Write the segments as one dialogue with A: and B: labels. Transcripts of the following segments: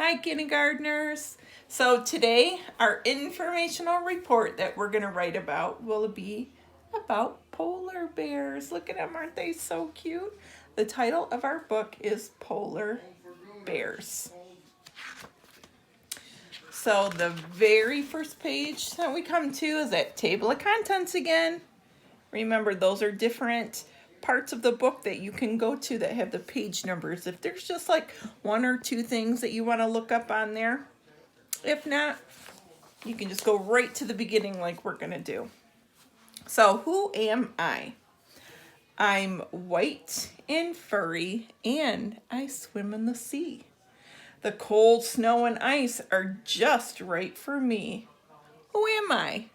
A: Hi, kindergartners. So today, our informational report that we're going to write about will be about polar bears. Look at them, aren't they so cute? The title of our book is Polar Bears. So the very first page that we come to is that table of contents again. Remember, those are different parts of the book that you can go to that have the page numbers. If there's just like one or two things that you want to look up on there, if not, you can just go right to the beginning like we're going to do. So who am I? I'm white and furry and I swim in the sea. The cold snow and ice are just right for me. Who am I?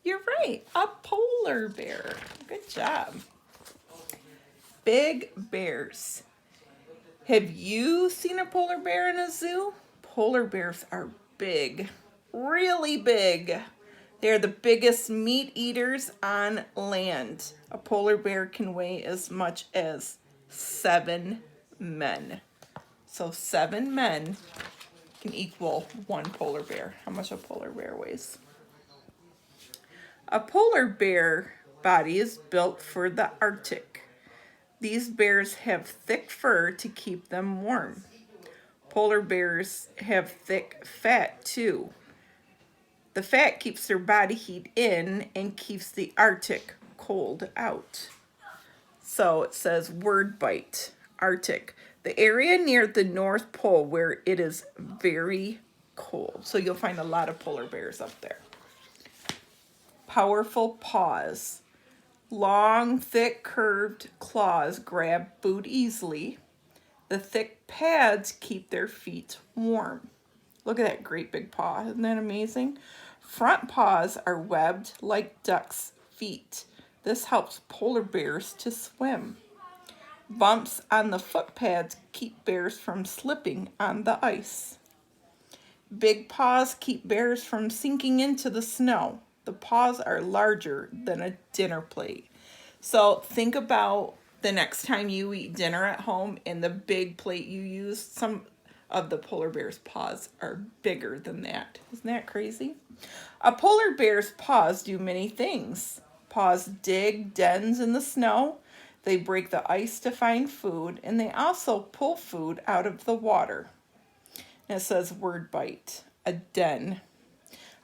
A: You're right, a polar bear. Good job. Big bears. Have you seen a polar bear in a zoo? Polar bears are big, really big. They're the biggest meat eaters on land. A polar bear can weigh as much as 7 men. So 7 men can equal one polar bear. How much a polar bear weighs? A polar bear body is built for the Arctic. These bears have thick fur to keep them warm. Polar bears have thick fat too. The fat keeps their body heat in and keeps the Arctic cold out. So it says word bite, Arctic, the area near the North Pole where it is very cold. So you'll find a lot of polar bears up there. Powerful paws. Long, thick, curved claws grab food easily. The thick pads keep their feet warm. Look at that great big paw. Isn't that amazing? Front paws are webbed like ducks' feet. This helps polar bears to swim. Bumps on the foot pads keep bears from slipping on the ice. Big paws keep bears from sinking into the snow. The paws are larger than a dinner plate. So think about the next time you eat dinner at home and the big plate you use, some of the polar bear's paws are bigger than that. Isn't that crazy? A polar bear's paws do many things. Paws dig dens in the snow. They break the ice to find food, and they also pull food out of the water. And it says word bite, a den.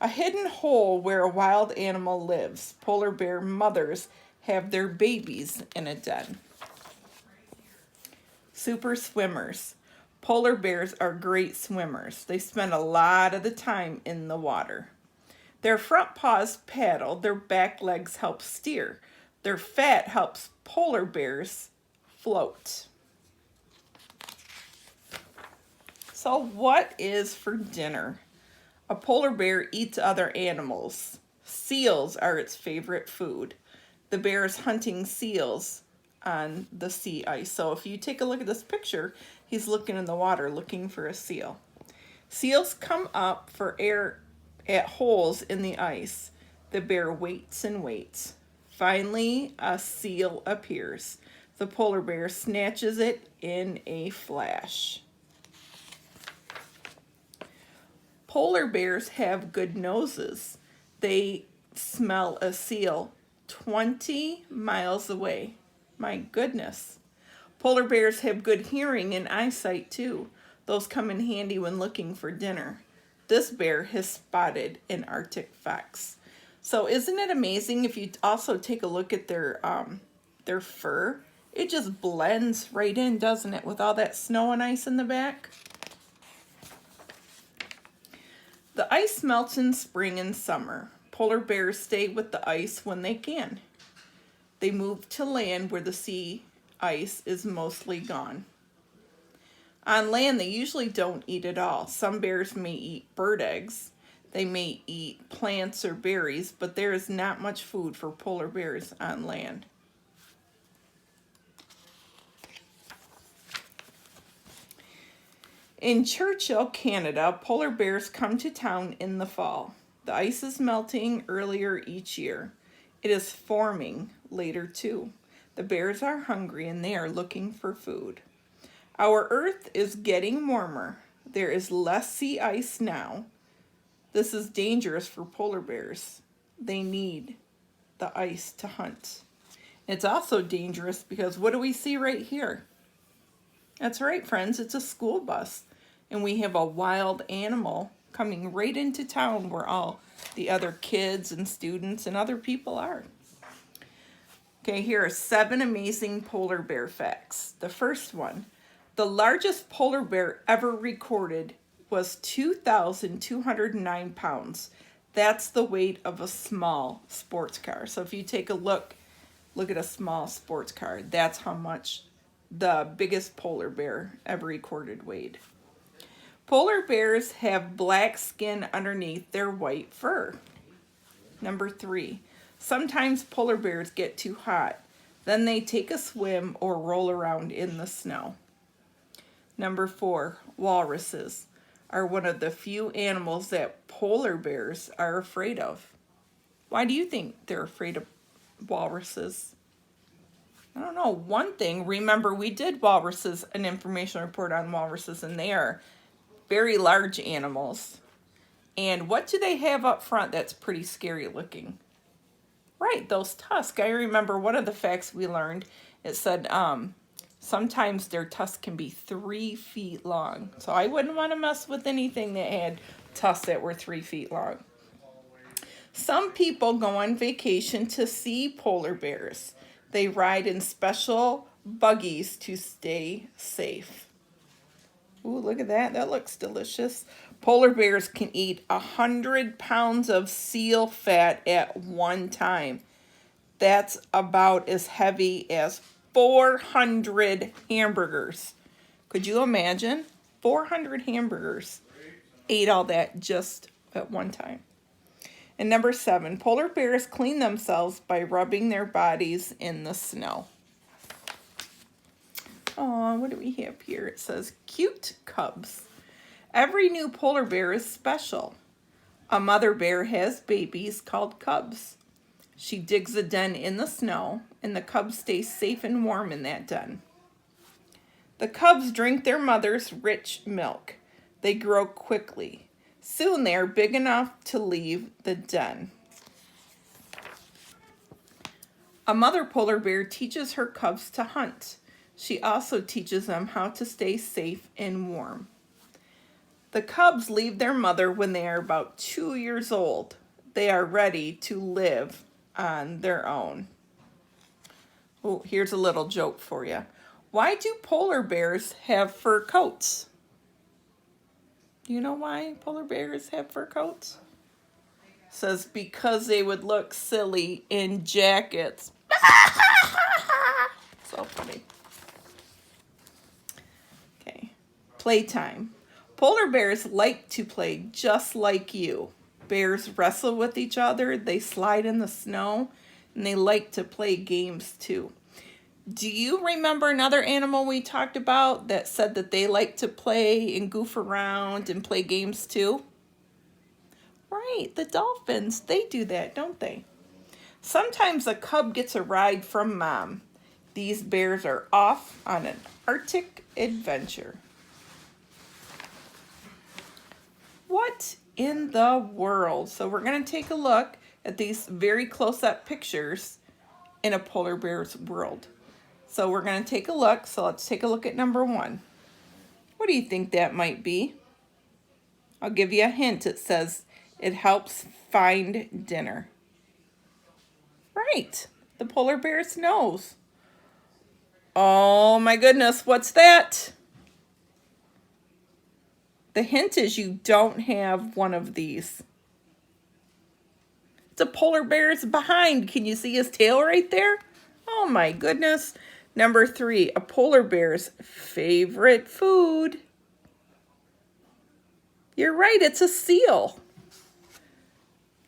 A: A hidden hole where a wild animal lives. Polar bear mothers have their babies in a den. Super swimmers. Polar bears are great swimmers. They spend a lot of the time in the water. Their front paws paddle, their back legs help steer. Their fat helps polar bears float. So what is for dinner? A polar bear eats other animals. Seals are its favorite food. The bear is hunting seals on the sea ice. So if you take a look at this picture, he's looking in the water looking for a seal. Seals come up for air at holes in the ice. The bear waits and waits. Finally, a seal appears. The polar bear snatches it in a flash. Polar bears have good noses. They smell a seal 20 miles away. My goodness. Polar bears have good hearing and eyesight too. Those come in handy when looking for dinner. This bear has spotted an Arctic fox. So isn't it amazing if you also take a look at their fur? It just blends right in, doesn't it, with all that snow and ice in the back? The ice melts in spring and summer. Polar bears stay with the ice when they can. They move to land where the sea ice is mostly gone. On land, they usually don't eat at all. Some bears may eat bird eggs. They may eat plants or berries, but there is not much food for polar bears on land. In Churchill, Canada, polar bears come to town in the fall. The ice is melting earlier each year. It is forming later too. The bears are hungry and they are looking for food. Our Earth is getting warmer. there is less sea ice now. This is dangerous for polar bears. They need the ice to hunt. It's also dangerous because what do we see right here? That's right, friends, it's a school bus. And we have a wild animal coming right into town where all the other kids and students and other people are. Okay, here are 7 amazing polar bear facts. The first one, the largest polar bear ever recorded was 2,209 pounds. That's the weight of a small sports car. So if you take a look at a small sports car, that's how much the biggest polar bear ever recorded weighed. Polar bears have black skin underneath their white fur. Number 3, sometimes polar bears get too hot. Then they take a swim or roll around in the snow. Number 4, walruses are one of the few animals that polar bears are afraid of. Why do you think they're afraid of walruses? I don't know. One thing, remember we did walruses, an informational report on walruses, and they are very large animals. And what do they have up front that's pretty scary looking? Right, those tusks. I remember one of the facts we learned, it said sometimes their tusks can be 3 feet long. So I wouldn't want to mess with anything that had tusks that were 3 feet long. Some people go on vacation to see polar bears. They ride in special buggies to stay safe. Ooh, look at that. That looks delicious. Polar bears can eat 100 pounds of seal fat at one time. That's about as heavy as 400 hamburgers. Could you imagine? 400 hamburgers. Ate all that just at one time. And number 7, polar bears clean themselves by rubbing their bodies in the snow. Oh, what do we have here? It says cute cubs. Every new polar bear is special. A mother bear has babies called cubs. She digs a den in the snow, and the cubs stay safe and warm in that den. The cubs drink their mother's rich milk. They grow quickly. Soon they are big enough to leave the den. A mother polar bear teaches her cubs to hunt. She also teaches them how to stay safe and warm. The cubs leave their mother when they are about 2 years old. They are ready to live on their own. Oh, here's a little joke for you. Why do polar bears have fur coats? Do you know why polar bears have fur coats? It says because they would look silly in jackets. So funny. Okay, playtime. Polar bears like to play just like you. Bears wrestle with each other, they slide in the snow, and they like to play games too. Do you remember another animal we talked about that said that they like to play and goof around and play games too? Right, the dolphins, they do that, don't they? Sometimes a cub gets a ride from mom. These bears are off on an Arctic adventure. What in the world? So we're going to take a look at these very close-up pictures in a polar bear's world. So we're going to take a look. So let's take a look at number 1. What do you think that might be? I'll give you a hint. It says it helps find dinner. Right, the polar bear's nose. Oh my goodness, what's that? The hint is you don't have one of these. It's a polar bear's behind. Can you see his tail right there? Oh my goodness. Number 3, a polar bear's favorite food. You're right, it's a seal.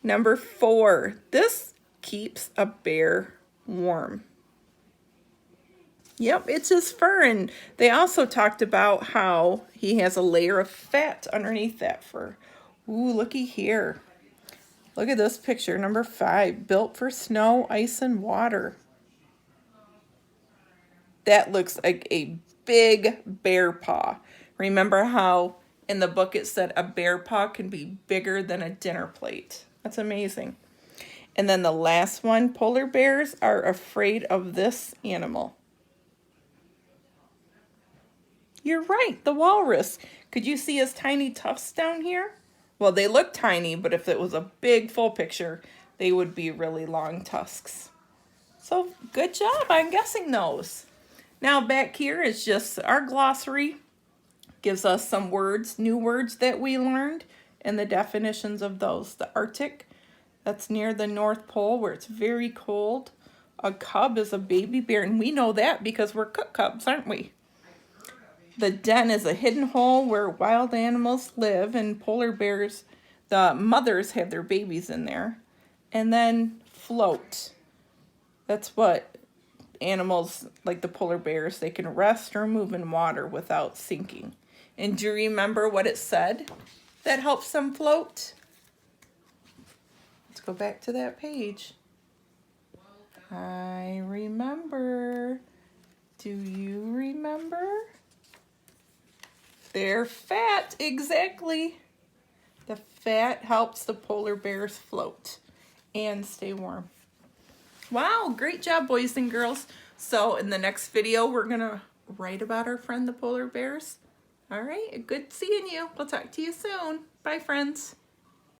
A: Number 4, this keeps a bear warm. Yep, it's his fur, and they also talked about how he has a layer of fat underneath that fur. Ooh, looky here. Look at this picture, number 5, built for snow, ice, and water. That looks like a big bear paw. Remember how In the book it said a bear paw can be bigger than a dinner plate. That's amazing. And then the last one, polar bears are afraid of this animal. You're right, the walrus. Could you see his tiny tusks down here? Well, they look tiny, but if it was a big full picture, they would be really long tusks. So good job on guessing those. Now back here is just our glossary. Gives us some words, new words that we learned, and the definitions of those. The Arctic, that's near the North Pole where it's very cold. A cub is a baby bear, and we know that because we're cook cubs, aren't we? The den is a hidden hole where wild animals live, and polar bears, the mothers have their babies in there. And then float. That's what animals like the polar bears, they can rest or move in water without sinking. And do you remember what it said that helps them float? Let's go back to that page. I remember. Do you remember? They're fat, exactly. The fat helps the polar bears float and stay warm. Wow, great job, boys and girls. So in the next video, we're gonna write about our friend, the polar bears. All right, good seeing you. We'll talk to you soon. Bye, friends.